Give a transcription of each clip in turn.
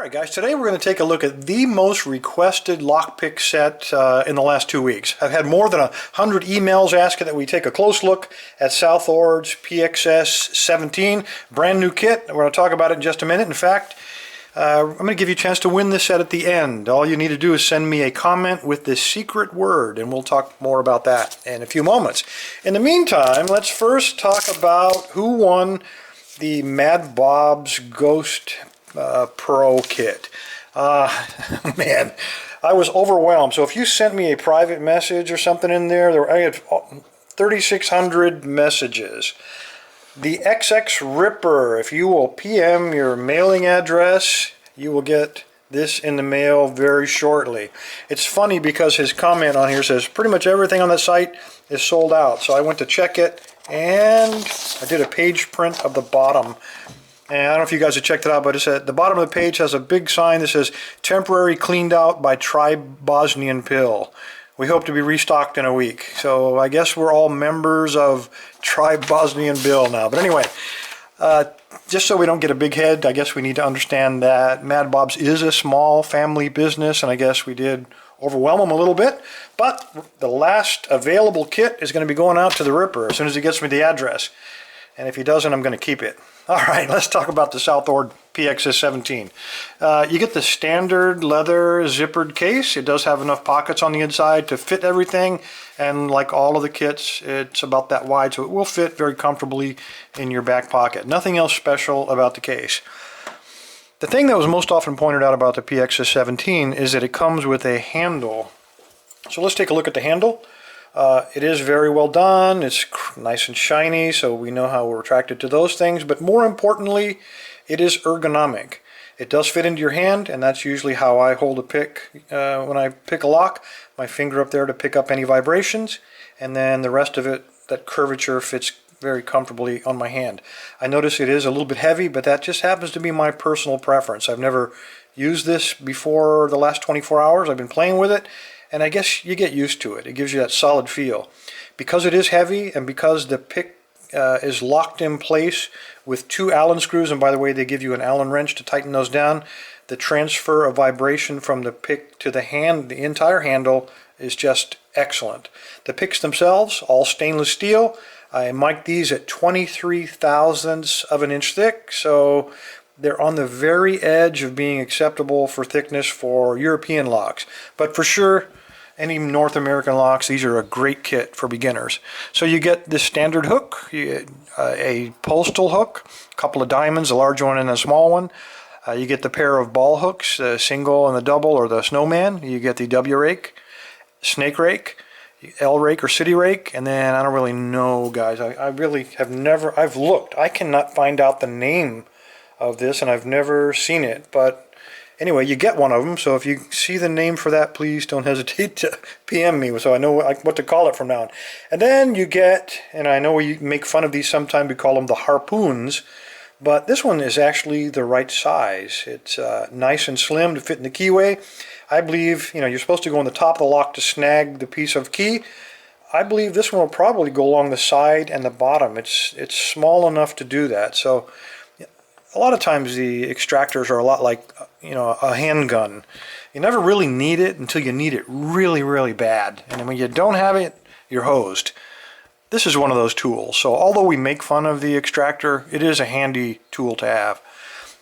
Alright guys, today we're going to take a look at the most requested lockpick set in the last 2 weeks. I've had more than 100 emails asking that we take a close look at SouthOrd's PXS-17, brand new kit. We're going to talk about it in just a minute. In fact, I'm going to give you a chance to win this set at the end. All you need to do is send me a comment with this secret word, and we'll talk more about that in a few moments. In the meantime, let's first talk about who won the Mad Bob's Ghost Pro kit. Man, I was overwhelmed. So if you sent me a private message or something in there, I had 3,600 messages. The XX Ripper, if you will PM your mailing address, you will get this in the mail very shortly. It's funny because his comment on here says pretty much everything on the site is sold out. So I went to check it and I did a page print of the bottom. And I don't know if you guys have checked it out, but it's at the bottom of the page has a big sign that says temporary cleaned out by Tribe Bosnianbill. We hope to be restocked in a week. So I guess we're all members of Tribe Bosnianbill now. But anyway, just so we don't get a big head, I guess we need to understand that Mad Bob's is a small family business, and I guess we did overwhelm them a little bit. But the last available kit is going to be going out to the Ripper as soon as he gets me the address. And if he doesn't, I'm going to keep it. All right, let's talk about the SouthOrd PXS-17. You get the standard leather zippered case. It does have enough pockets on the inside to fit everything, and like all of the kits, it's about that wide, so it will fit very comfortably in your back pocket. Nothing else special about the case. The thing that was most often pointed out about the PXS-17 is that it comes with a handle. So let's take a look at the handle. It is very well done. It's nice and shiny, so we know how we're attracted to those things. But more importantly, it is ergonomic. It does fit into your hand, and that's usually how I hold a pick when I pick a lock. My finger up there to pick up any vibrations, and then the rest of it, that curvature, fits very comfortably on my hand. I notice it is a little bit heavy, but that just happens to be my personal preference. I've never used this before the last 24 hours. I've been playing with it, and I guess you get used to it. It gives you that solid feel. Because it is heavy, and because the pick is locked in place with 2 Allen screws, and by the way, they give you an Allen wrench to tighten those down, the transfer of vibration from the pick to the hand, the entire handle, is just excellent. The picks themselves, all stainless steel. I mic'd these at 23 thousandths of an inch thick, so they're on the very edge of being acceptable for thickness for European locks. But for sure, any North American locks, these are a great kit for beginners. So you get this standard hook, you get a postal hook, a couple of diamonds, a large one and a small one. You get the pair of ball hooks, the single and the double, or the snowman. You get the W rake, snake rake, L rake or city rake, and then I don't really know, guys. I really have never, I've looked. I cannot find out the name of this, and I've never seen it, but anyway, you get one of them, so if you see the name for that, please don't hesitate to PM me so I know what to call it from now on. And then you get, and I know we make fun of these sometimes, we call them the harpoons, but this one is actually the right size. It's nice and slim to fit in the keyway. I believe, you're supposed to go on the top of the lock to snag the piece of key. I believe this one will probably go along the side and the bottom. It's small enough to do that. So a lot of times the extractors are a lot like, a handgun. You never really need it until you need it really, really bad. And when you don't have it, you're hosed. This is one of those tools. So although we make fun of the extractor, it is a handy tool to have.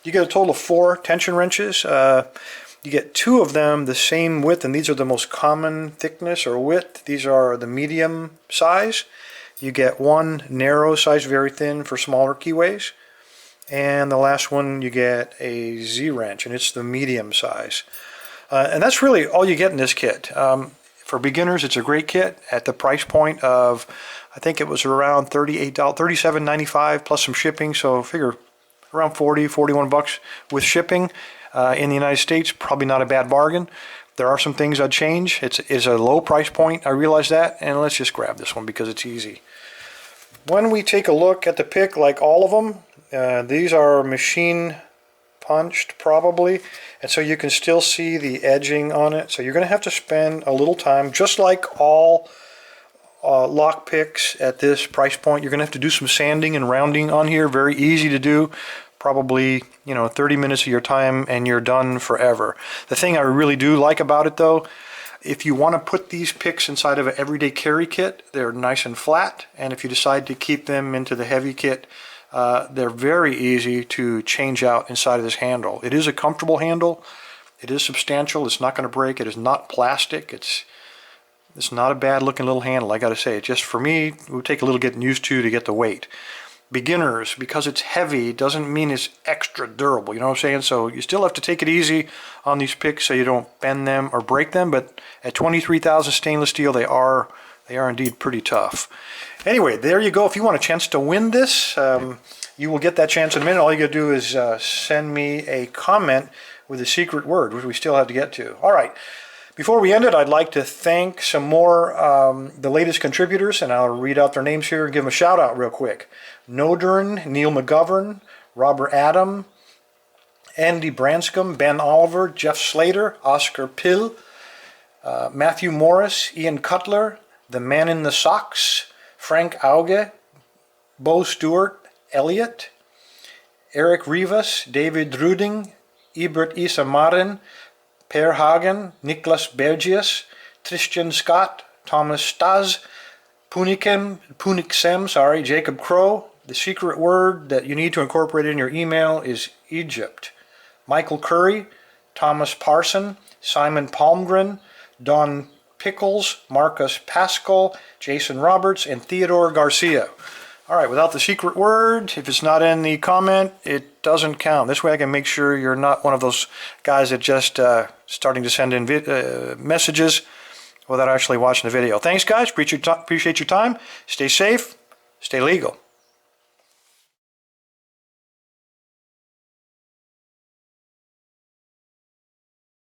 You get a total of 4 tension wrenches. You get 2 of them the same width, and these are the most common thickness or width. These are the medium size. You get 1 narrow size, very thin for smaller keyways. And the last one, you get a Z-wrench, and it's the medium size. And that's really all you get in this kit. For beginners, it's a great kit at the price point of, I think it was around $37.95 plus some shipping, so figure around 40, 41 bucks with shipping. In the United States, probably not a bad bargain. There are some things I'd change. It's a low price point, I realize that, and let's just grab this one because it's easy. When we take a look at the pick, like all of them, these are machine punched probably, and so you can still see the edging on it. So you're going to have to spend a little time, just like all lock picks at this price point. You're going to have to do some sanding and rounding on here. Very easy to do. probably, 30 minutes of your time and you're done forever. The thing I really do like about it though, if you want to put these picks inside of an everyday carry kit, they're nice and flat, and if you decide to keep them into the heavy kit, they're very easy to change out inside of this handle. It is a comfortable handle. It is substantial. It's not going to break. It is not plastic. It's not a bad looking little handle, I got to say. Just for me, it would take a little getting used to get the weight. Beginners, because it's heavy, doesn't mean it's extra durable, you know what I'm saying? So you still have to take it easy on these picks so you don't bend them or break them, but at 23,000 stainless steel, they are indeed pretty tough. Anyway, there you go. If you want a chance to win this, you will get that chance in a minute. All you got to do is send me a comment with a secret word, which we still have to get to. All right. Before we end it, I'd like to thank some more the latest contributors, and I'll read out their names here and give them a shout out real quick. Nodern, Neil McGovern, Robert Adam, Andy Branscombe, Ben Oliver, Jeff Slater, Oscar Pill, Matthew Morris, Ian Cutler, The Man in the Socks, Frank Auge, Bo Stewart, Elliot, Eric Rivas, David Ruding, Ebert Isamarin, Per Hagen, Niklas Bergius, Tristan Scott, Thomas Stas, Puniksem, Jacob Crow. The secret word that you need to incorporate in your email is Egypt. Michael Curry, Thomas Parson, Simon Palmgren, Don Pickles, Marcus Pascal, Jason Roberts, and Theodore Garcia. All right, without the secret word, if it's not in the comment, it doesn't count. This way I can make sure you're not one of those guys that just starting to send in messages without actually watching the video. Thanks, guys. Appreciate your time. Stay safe. Stay legal.